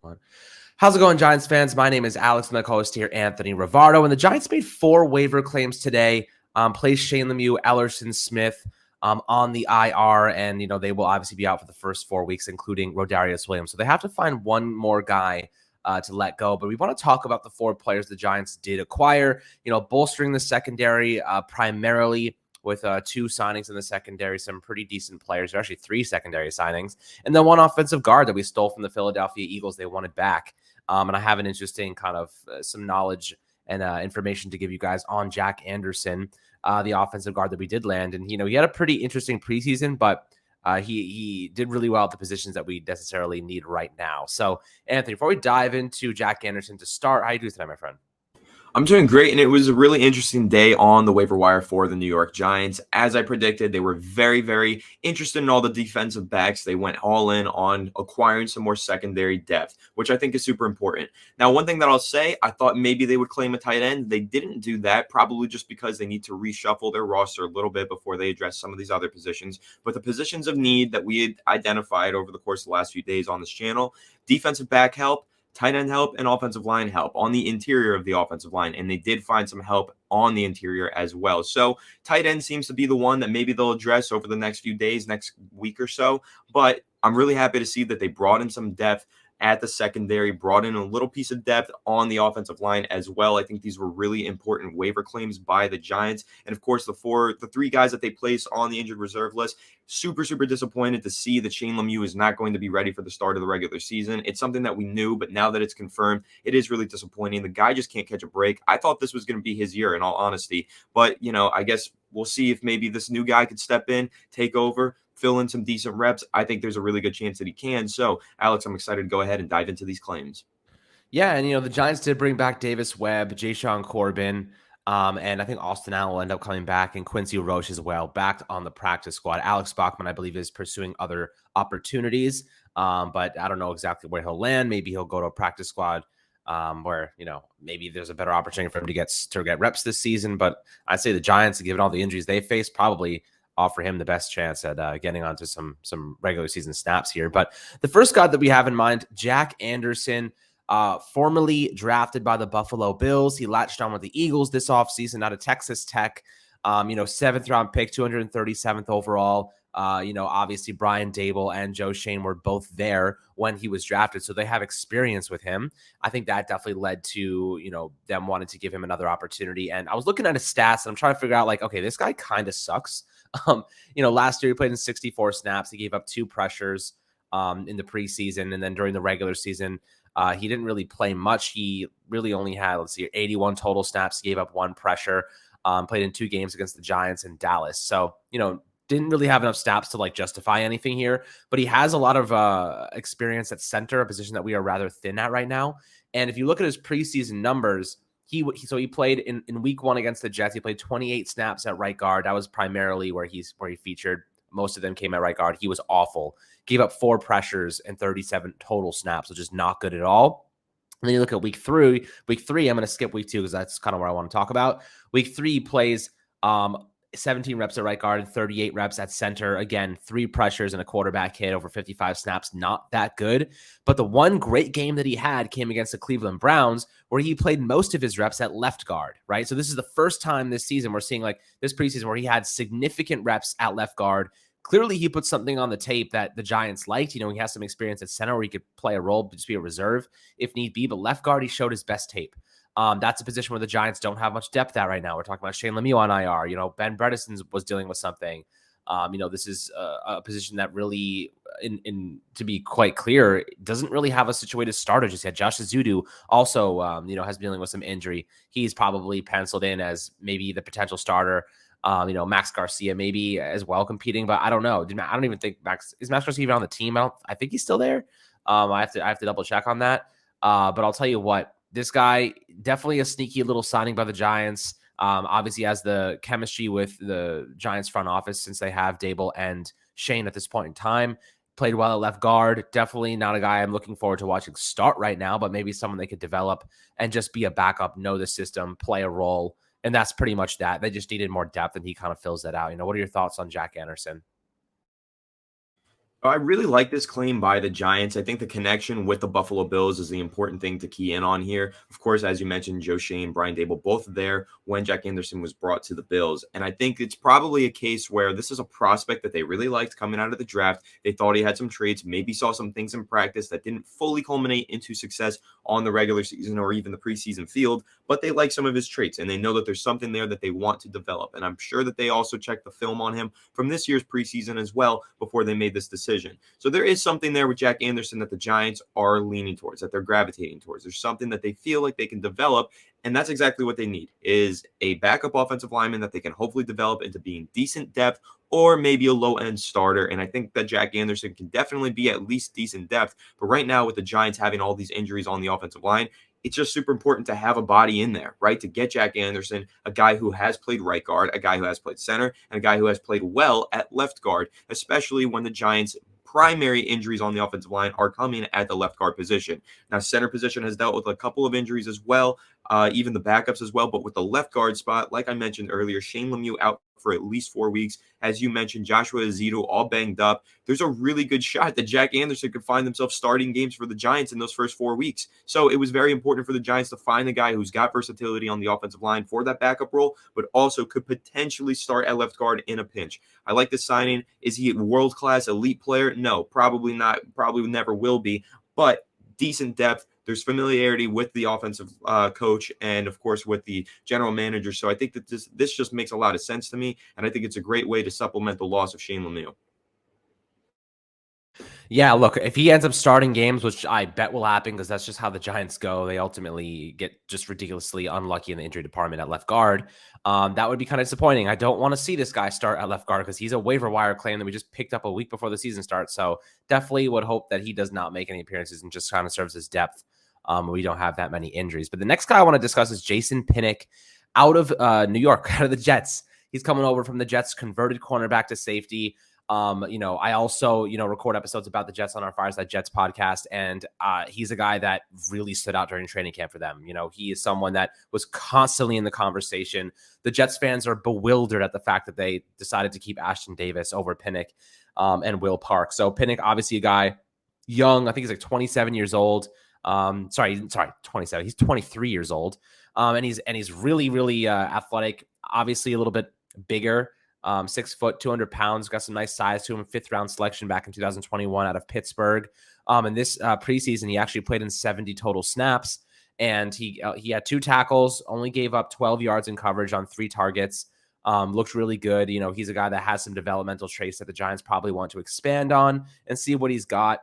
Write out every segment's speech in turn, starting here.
One. How's it going, Giants fans? My name is Alex, and my co-host here, Anthony Rivardo. And the Giants made 4 waiver claims today. Placed Shane Lemieux, Ellerson Smith on the IR, and they will obviously be out for the first 4 weeks, including Rodarius Williams. So they have to find one more guy to let go. But we want to talk about the 4 players the Giants did acquire. Bolstering the secondary primarily with 2 signings in the secondary, some pretty decent players. There are actually 3 secondary signings, and then 1 offensive guard that we stole from the Philadelphia Eagles. They wanted back. And I have an interesting kind of some knowledge and information to give you guys on Jack Anderson, the offensive guard that we did land. And, he had a pretty interesting preseason, but he did really well at the positions that we necessarily need right now. So, Anthony, before we dive into Jack Anderson to start, how you doing today, my friend? I'm doing great, and it was a really interesting day on the waiver wire for the New York Giants. As I predicted, they were very, very interested in all the defensive backs. They went all in on acquiring some more secondary depth, which I think is super important. Now, one thing that I'll say, I thought maybe they would claim a tight end. They didn't do that, probably just because they need to reshuffle their roster a little bit before they address some of these other positions. But the positions of need that we had identified over the course of the last few days on this channel, defensive back help, tight end help, and offensive line help on the interior of the offensive line. And they did find some help on the interior as well. So tight end seems to be the one that maybe they'll address over the next few days, next week or so. But I'm really happy to see that they brought in some depth at the secondary, brought in a little piece of depth on the offensive line as well. I think these were really important waiver claims by the Giants. And of course, the 3 guys that they placed on the injured reserve list, super disappointed to see that Shane Lemieux is not going to be ready for the start of the regular season. It's something that we knew, but now that it's confirmed, it is really disappointing. The guy just can't catch a break. I thought this was going to be his year, in all honesty. But, I guess we'll see if maybe this new guy could step in, take over, fill in some decent reps. I think there's a really good chance that he can. So, Alex, I'm excited to go ahead and dive into these claims. Yeah, and the Giants did bring back Davis Webb, Jashawn Corbin, and I think Austin Allen will end up coming back, and Quincy Roche as well, back on the practice squad. Alex Bachman, I believe, is pursuing other opportunities, but I don't know exactly where he'll land. Maybe he'll go to a practice squad where, maybe there's a better opportunity for him to get reps this season. But I'd say the Giants, given all the injuries they face, probably offer him the best chance at getting onto some regular season snaps here. But the first guy that we have in mind, Jack Anderson, formerly drafted by the Buffalo Bills. He latched on with the Eagles this offseason out of Texas Tech. 7th round pick, 237th overall. Obviously Brian Dable and Joe Shane were both there when he was drafted, so they have experience with him. I think that definitely led to, them wanting to give him another opportunity. And I was looking at his stats, and I'm trying to figure out, okay, this guy kind of sucks. Last year he played in 64 snaps. He gave up 2 pressures in the preseason, and then during the regular season, he didn't really play much. He really only had, 81 total snaps. He gave up 1 pressure, played in 2 games against the Giants and Dallas. So, didn't really have enough snaps to justify anything here, but he has a lot of experience at center, a position that we are rather thin at right now. And if you look at his preseason numbers, he played in week 1 against the Jets. He played 28 snaps at right guard. That was primarily where he featured. Most of them came at right guard. He was awful. Gave up 4 pressures and 37 total snaps, which is not good at all. And then you look at week 3. I'm going to skip week 2 because that's kind of where I want to talk about. Week 3 he plays 17 reps at right guard and 38 reps at center. Again, 3 pressures and a quarterback hit over 55 snaps. Not that good. But the one great game that he had came against the Cleveland Browns, where he played most of his reps at left guard, right? So this is the first time this season we're seeing this preseason where he had significant reps at left guard. Clearly, he put something on the tape that the Giants liked. He has some experience at center where he could play a role, just be a reserve if need be. But left guard, he showed his best tape. That's a position where the Giants don't have much depth at right now. We're talking about Shane Lemieux on IR. Ben Bredesen was dealing with something. This is a position that really, to be quite clear, doesn't really have a situated starter just yet. Josh Azudu also, has been dealing with some injury. He's probably penciled in as maybe the potential starter. Max Garcia maybe as well competing, but I don't know. I don't even think is Max Garcia even on the team? I think he's still there. I have to double check on that. But I'll tell you what, this guy definitely a sneaky little signing by the Giants. Obviously has the chemistry with the Giants front office since they have Dable and Shane at this point in time. Played well at left guard. Definitely not a guy I'm looking forward to watching start right now, but maybe someone they could develop and just be a backup, know the system, play a role. And that's pretty much that. They just needed more depth, and he kind of fills that out. What are your thoughts on Jack Anderson? I really like this claim by the Giants. I think the connection with the Buffalo Bills is the important thing to key in on here. Of course, as you mentioned, Joe Shane, Brian Dable, both there when Jack Anderson was brought to the Bills. And I think it's probably a case where this is a prospect that they really liked coming out of the draft. They thought he had some traits, maybe saw some things in practice that didn't fully culminate into success on the regular season or even the preseason field, but they like some of his traits and they know that there's something there that they want to develop. And I'm sure that they also checked the film on him from this year's preseason as well before they made this decision. So there is something there with Jack Anderson that the Giants are leaning towards, that they're gravitating towards. There's something that they feel like they can develop, and that's exactly what they need, is a backup offensive lineman that they can hopefully develop into being decent depth or maybe a low-end starter. And I think that Jack Anderson can definitely be at least decent depth. But right now with the Giants having all these injuries on the offensive line, it's just super important to have a body in there, right? To get Jack Anderson, a guy who has played right guard, a guy who has played center, and a guy who has played well at left guard, especially when the Giants' primary injuries on the offensive line are coming at the left guard position. Now, center position has dealt with a couple of injuries as well, even the backups as well. But with the left guard spot, like I mentioned earlier, Shane Lemieux out for at least 4 weeks. As you mentioned, Joshua Azito all banged up. There's a really good shot that Jack Anderson could find himself starting games for the Giants in those first 4 weeks. So it was very important for the Giants to find a guy who's got versatility on the offensive line for that backup role, but also could potentially start at left guard in a pinch. I like the signing. Is he a world-class elite player? No, probably not. Probably never will be, but decent depth. There's familiarity with the offensive coach and, of course, with the general manager. So I think that this just makes a lot of sense to me, and I think it's a great way to supplement the loss of Shane Lemieux. Yeah, look, if he ends up starting games, which I bet will happen because that's just how the Giants go, they ultimately get just ridiculously unlucky in the injury department at left guard. That would be kind of disappointing. I don't want to see this guy start at left guard because he's a waiver wire claim that we just picked up a week before the season starts. So definitely would hope that he does not make any appearances and just kind of serves as depth. We don't have that many injuries. But the next guy I want to discuss is Jason Pinnock out of New York, out of the Jets. He's coming over from the Jets, converted cornerback to safety. I also, record episodes about the Jets on our Fireside Jets podcast, and he's a guy that really stood out during training camp for them. He is someone that was constantly in the conversation. The Jets fans are bewildered at the fact that they decided to keep Ashton Davis over Pinnock and Will Park. So Pinnock, obviously a guy young, I think he's like 27 years old. Sorry, 27. He's 23 years old. And he's really, really athletic, obviously a little bit bigger. 6 foot, 200 pounds, got some nice size to him. 5th round selection back in 2021 out of Pittsburgh. And this preseason, he actually played in 70 total snaps, and he had 2 tackles, only gave up 12 yards in coverage on 3 targets. Looked really good. He's a guy that has some developmental traits that the Giants probably want to expand on and see what he's got.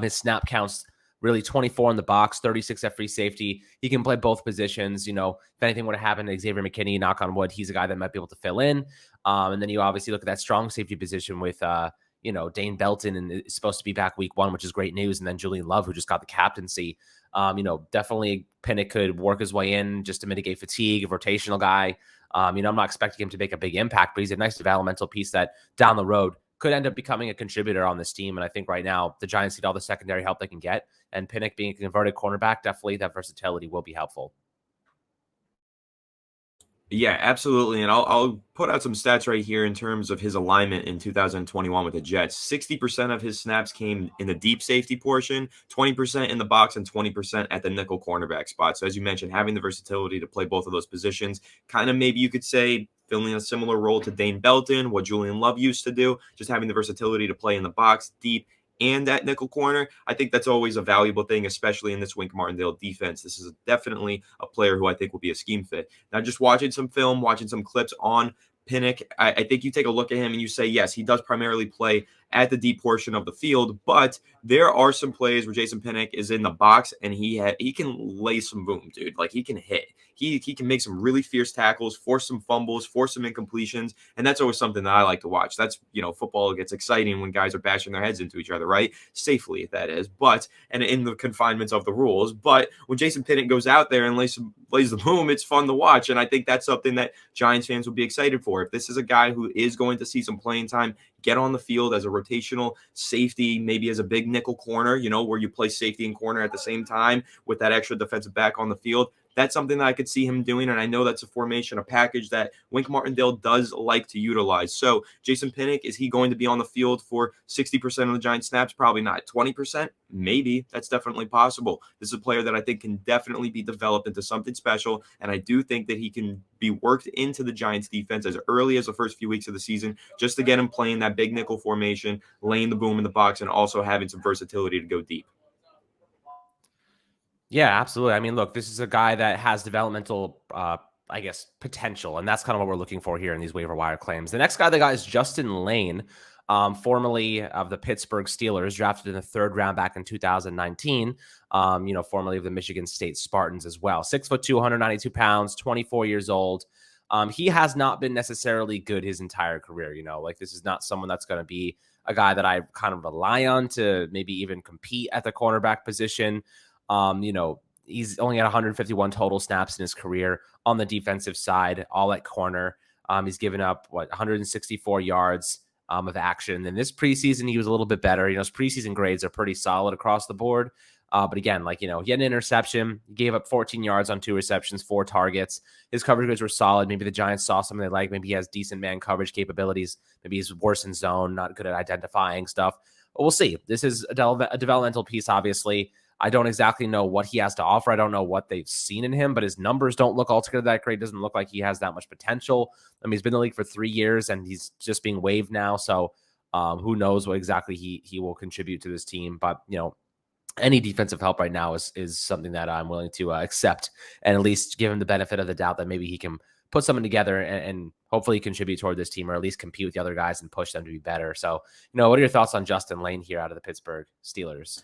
His snap counts really 24 in the box, 36 at free safety. He can play both positions. If anything were to happen to Xavier McKinney, knock on wood, he's a guy that might be able to fill in. And then you obviously look at that strong safety position with, Dane Belton, and it's supposed to be back week 1, which is great news. And then Julian Love, who just got the captaincy. Definitely Pinnock could work his way in just to mitigate fatigue, a rotational guy. I'm not expecting him to make a big impact, but he's a nice developmental piece that down the road could end up becoming a contributor on this team. And I think right now the Giants need all the secondary help they can get. And Pinnock being a converted cornerback, definitely that versatility will be helpful. Yeah, absolutely. And I'll put out some stats right here in terms of his alignment in 2021 with the Jets. 60% of his snaps came in the deep safety portion, 20% in the box, and 20% at the nickel cornerback spot. So as you mentioned, having the versatility to play both of those positions, kind of maybe you could say filling a similar role to Dane Belton, what Julian Love used to do, just having the versatility to play in the box, deep, and that nickel corner. I think that's always a valuable thing, especially in this Wink Martindale defense. This is definitely a player who I think will be a scheme fit. Now, just watching some film, watching some clips on Pinnock, I think you take a look at him and you say, yes, he does primarily play at the deep portion of the field, but there are some plays where Jason Pinnock is in the box and he can lay some boom, dude. Like he can hit. He can make some really fierce tackles, force some fumbles, force some incompletions, and that's always something that I like to watch. That's, football gets exciting when guys are bashing their heads into each other, right? Safely, that is, and in the confinements of the rules. But when Jason Pinnock goes out there and lays the boom, it's fun to watch, and I think that's something that Giants fans will be excited for. If this is a guy who is going to see some playing time, get on the field as a rotational safety, maybe as a big nickel corner, where you play safety and corner at the same time with that extra defensive back on the field, that's something that I could see him doing. And I know that's a formation, a package that Wink Martindale does like to utilize. So Jason Pinnock, is he going to be on the field for 60% of the Giants snaps? Probably not. 20%? Maybe. That's definitely possible. This is a player that I think can definitely be developed into something special. And I do think that he can be worked into the Giants defense as early as the first few weeks of the season, just to get him playing that big nickel formation, laying the boom in the box, and also having some versatility to go deep. Yeah, absolutely. I mean, look, this is a guy that has developmental, I guess, potential, and that's kind of what we're looking for here in these waiver wire claims. The next guy they got is Justin Lane, formerly of the Pittsburgh Steelers, drafted in the 3rd round back in 2019. Formerly of the Michigan State Spartans as well. 6'2", 192 pounds, 24 years old. He has not been necessarily good his entire career. Like this is not someone that's going to be a guy that I kind of rely on to maybe even compete at the cornerback position. He's only had 151 total snaps in his career on the defensive side, all at corner. He's given up 164 yards of action. And this preseason, he was a little bit better. His preseason grades are pretty solid across the board. But again, he had an interception. He gave up 14 yards on 2 receptions, 4 targets. His coverage grades were solid. Maybe the Giants saw something they like. Maybe he has decent man coverage capabilities. Maybe he's worse in zone, not good at identifying stuff. But we'll see. This is a developmental piece, obviously. I don't exactly know what he has to offer. I don't know what they've seen in him, but his numbers don't look altogether that great. Doesn't look like he has that much potential. I mean, he's been in the league for 3 years, and he's just being waived now. So who knows what exactly he will contribute to this team. But, any defensive help right now is something that I'm willing to accept and at least give him the benefit of the doubt that maybe he can put something together and hopefully contribute toward this team or at least compete with the other guys and push them to be better. So, what are your thoughts on Justin Lane here out of the Pittsburgh Steelers?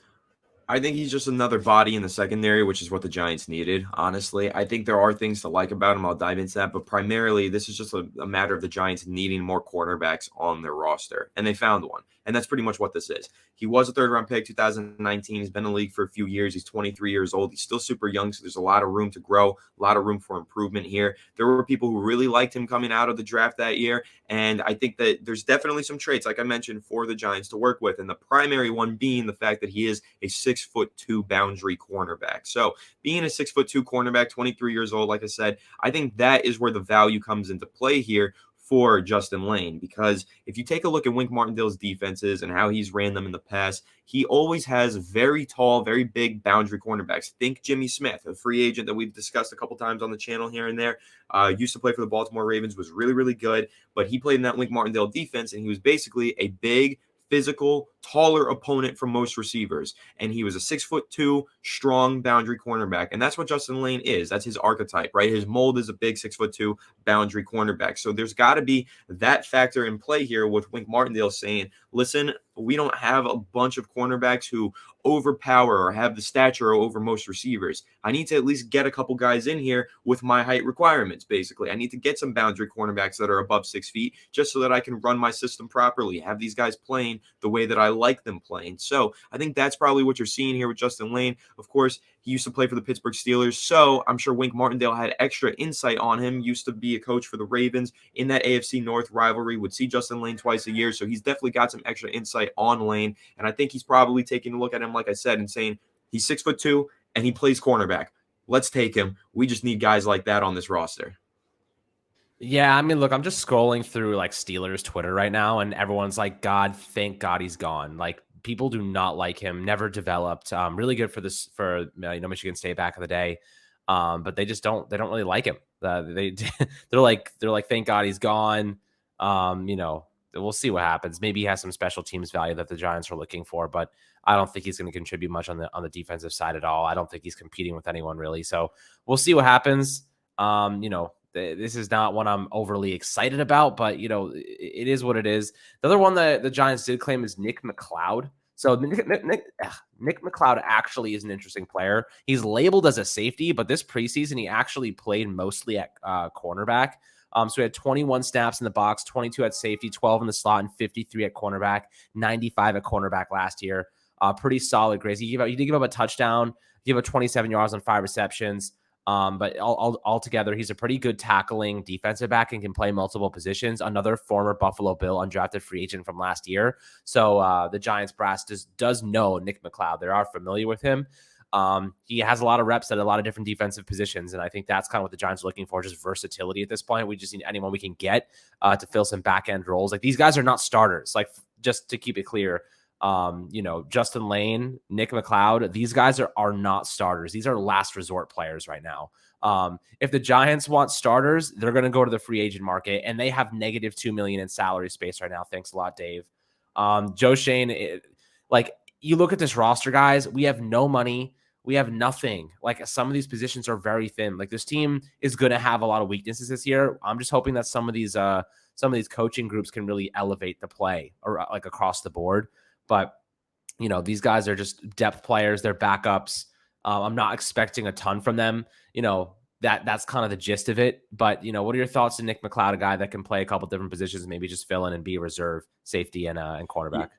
I think he's just another body in the secondary, which is what the Giants needed, honestly. I think there are things to like about him. I'll dive into that. But primarily, this is just a matter of the Giants needing more cornerbacks on their roster. And they found one. And that's pretty much what this is. He was a 3rd-round pick, 2019. He's been in the league for a few years. He's 23 years old. He's still super young, so there's a lot of room to grow, a lot of room for improvement here. There were people who really liked him coming out of the draft that year. And I think that there's definitely some traits, like I mentioned, for the Giants to work with. And the primary one being the fact that he is a 6'2" boundary cornerback. So being a 6'2" cornerback, 23 years old, like I said, I think that is where the value comes into play here for Justin Lane, because if you take a look at Wink Martindale's defenses and how he's ran them in the past, he always has very tall, very big boundary cornerbacks. Think Jimmy Smith, a free agent that we've discussed a couple times on the channel here and there. Used to play for the Baltimore Ravens, was really, really good, but he played in that Wink Martindale defense, and he was basically a big, physical, taller opponent for most receivers. And he was a 6'2" strong boundary cornerback. And that's what Justin Lane is. That's his archetype, right? His mold is a big 6'2" boundary cornerback. So there's got to be that factor in play here with Wink Martindale saying, listen, we don't have a bunch of cornerbacks who overpower or have the stature over most receivers. I need to at least get a couple guys in here with my height requirements, basically. I need to get some boundary cornerbacks that are above 6 feet just so that I can run my system properly, have these guys playing the way that I like them playing. So I think that's probably what you're seeing here with Justin Lane. Of course, he used to play for the Pittsburgh Steelers, so I'm sure Wink Martindale had extra insight on him. Used to be a coach for the Ravens in that AFC North rivalry, would see Justin Lane twice a year, so he's definitely got some extra insight on Lane, and I think he's probably taking a look at him, like I said, and saying he's 6'2" and he plays cornerback. Let's take him. We just need guys like that on this roster. Yeah, I mean, look, I'm just scrolling through Steelers Twitter right now, and everyone's like, "God, thank God he's gone." Like, people do not like him. Never developed. Really good for Michigan State back in the day, but they don't really like him. They're like, "Thank God he's gone." We'll see what happens. Maybe he has some special teams value that the Giants are looking for, but I don't think he's going to contribute much on the defensive side at all. I don't think he's competing with anyone really. So we'll see what happens. This is not one I'm overly excited about, but it is what it is. The other one that the Giants did claim is Nick McCloud. So Nick McCloud actually is an interesting player. He's labeled as a safety, but this preseason he actually played mostly at cornerback. So he had 21 snaps in the box, 22 at safety, 12 in the slot, and 53 at cornerback, 95 at cornerback last year. Pretty solid grades. He did give up a touchdown, give up 27 yards on 5 receptions. But altogether, he's a pretty good tackling defensive back and can play multiple positions. Another former Buffalo Bill undrafted free agent from last year. So the Giants brass does know Nick McCloud. They are familiar with him. He has a lot of reps at a lot of different defensive positions, and I think that's kind of what the Giants are looking for, just versatility at this point. We just need anyone we can get to fill some back end roles. Like, these guys are not starters. Like, just to keep it clear, Justin Lane, Nick McCloud, these guys are not starters. These are last resort players right now. If the Giants want starters, they're going to go to the free agent market, and they have negative $2 million in salary space right now. Thanks a lot, Dave. Joe Shane, you look at this roster, guys, we have no money. We have nothing. Like, some of these positions are very thin. Like, this team is going to have a lot of weaknesses this year. I'm just hoping that some of these coaching groups can really elevate the play, or like across the board. But these guys are just depth players. They're backups. I'm not expecting a ton from them. That's kind of the gist of it. But, what are your thoughts on Nick McCloud, a guy that can play a couple different positions, maybe just fill in and be a reserve safety and cornerback?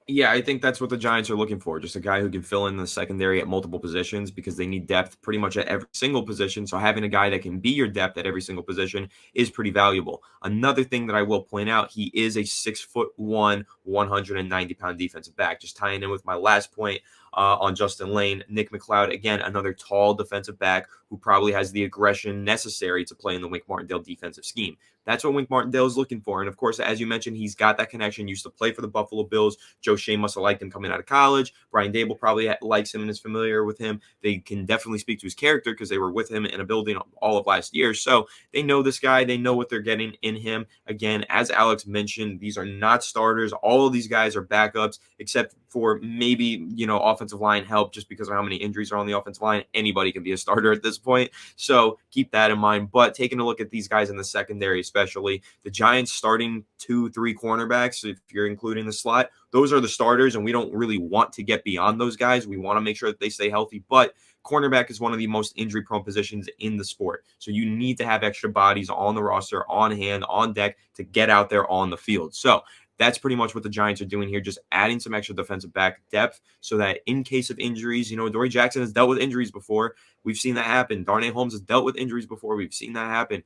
Yeah, I think that's what the Giants are looking for. Just a guy who can fill in the secondary at multiple positions, because they need depth pretty much at every single position. So having a guy that can be your depth at every single position is pretty valuable. Another thing that I will point out, he is a 6'1", 190-pound defensive back. Just tying in with my last point on Justin Lane, Nick McCloud, again, another tall defensive back who probably has the aggression necessary to play in the Wink Martindale defensive scheme. That's what Wink Martindale is looking for. And of course, as you mentioned, he's got that connection. Used to play for the Buffalo Bills. Joe Shane must have liked him coming out of college. Brian Dable probably likes him and is familiar with him. They can definitely speak to his character because they were with him in a building all of last year. So they know this guy. They know what they're getting in him. Again, as Alex mentioned, these are not starters. All of these guys are backups, except for maybe, offensive line help, just because of how many injuries are on the offensive line. Anybody can be a starter at this point. So keep that in mind. But taking a look at these guys in the secondary, especially the Giants starting 2-3 cornerbacks, if you're including the slot, those are the starters, and we don't really want to get beyond those guys. We want to make sure that they stay healthy, but cornerback is one of the most injury-prone positions in the sport. So you need to have extra bodies on the roster, on hand, on deck to get out there on the field. So that's pretty much what the Giants are doing here, just adding some extra defensive back depth so that in case of injuries, Dory Jackson has dealt with injuries before. We've seen that happen. Darnay Holmes has dealt with injuries before. We've seen that happen.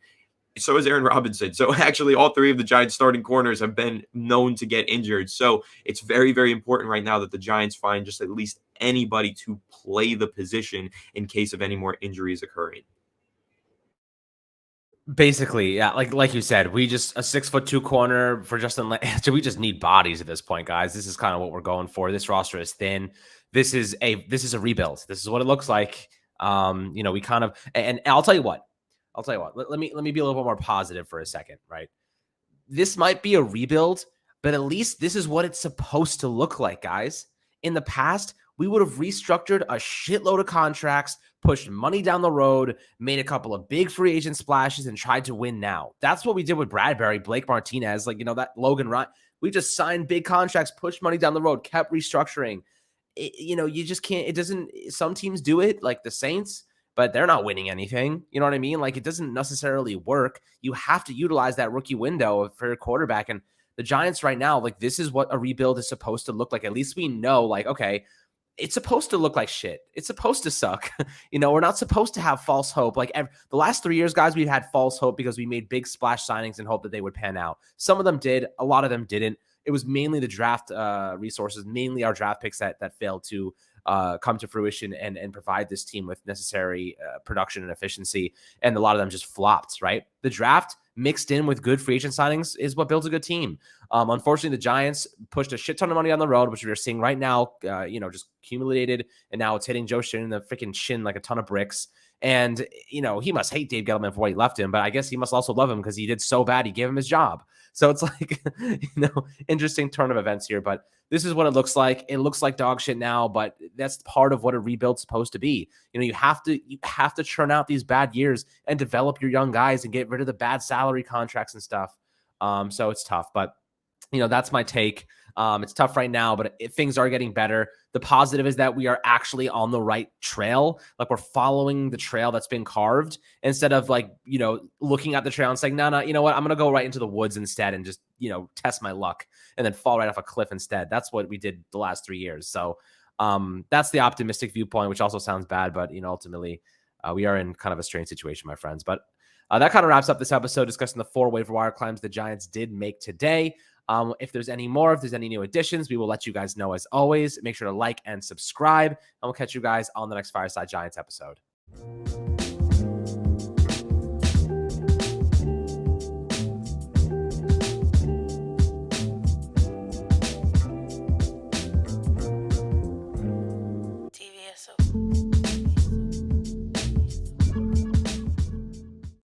So is Aaron Robinson. So actually, all three of the Giants starting corners have been known to get injured. So it's very, very important right now that the Giants find just at least anybody to play the position in case of any more injuries occurring. Basically, yeah, like you said, we just a 6'2" corner for Justin Lane. We just need bodies at this point, guys. This is kind of what we're going for. This roster is thin. This is a rebuild. This is what it looks like. We kind of, and I'll tell you what. Let me be a little bit more positive for a second, right? This might be a rebuild, but at least this is what it's supposed to look like, guys. In the past, we would have restructured a shitload of contracts, pushed money down the road, made a couple of big free agent splashes, and tried to win now. That's what we did with Bradbury, Blake Martinez, that Logan Ryan. We just signed big contracts, pushed money down the road, kept restructuring. You just can't. It doesn't. Some teams do it, like the Saints, but they're not winning anything. You know what I mean? Like, it doesn't necessarily work. You have to utilize that rookie window for your quarterback. And the Giants right now, like, this is what a rebuild is supposed to look like. At least we know, like, okay, it's supposed to look like shit. It's supposed to suck. We're not supposed to have false hope. Like, the last 3 years, guys, we've had false hope because we made big splash signings and hope that they would pan out. Some of them did. A lot of them didn't. It was mainly the draft resources, mainly our draft picks that failed to come to fruition and provide this team with necessary production and efficiency. And a lot of them just flopped, right? The draft mixed in with good free agent signings is what builds a good team. Unfortunately, the Giants pushed a shit ton of money on the road, which we're seeing right now, just accumulated. And now it's hitting Joe Shane in the freaking shin like a ton of bricks. And, he must hate Dave Gettleman for what he left him, but I guess he must also love him because he did so bad. He gave him his job. So it's like, interesting turn of events here, but this is what it looks like. It looks like dog shit now, but that's part of what a rebuild's supposed to be. You have to churn out these bad years and develop your young guys and get rid of the bad salary contracts and stuff. So it's tough, but that's my take. It's tough right now, but things are getting better. The positive is that we are actually on the right trail. Like, we're following the trail that's been carved instead of looking at the trail and saying, no, you know what? I'm going to go right into the woods instead and just, test my luck and then fall right off a cliff instead. That's what we did the last 3 years. So that's the optimistic viewpoint, which also sounds bad, but ultimately we are in kind of a strange situation, my friends. But that kind of wraps up this episode discussing the 4 waiver wire climbs the Giants did make today. If there's any more, if there's any new additions, we will let you guys know as always. Make sure to like and subscribe, and we'll catch you guys on the next Fireside Giants episode.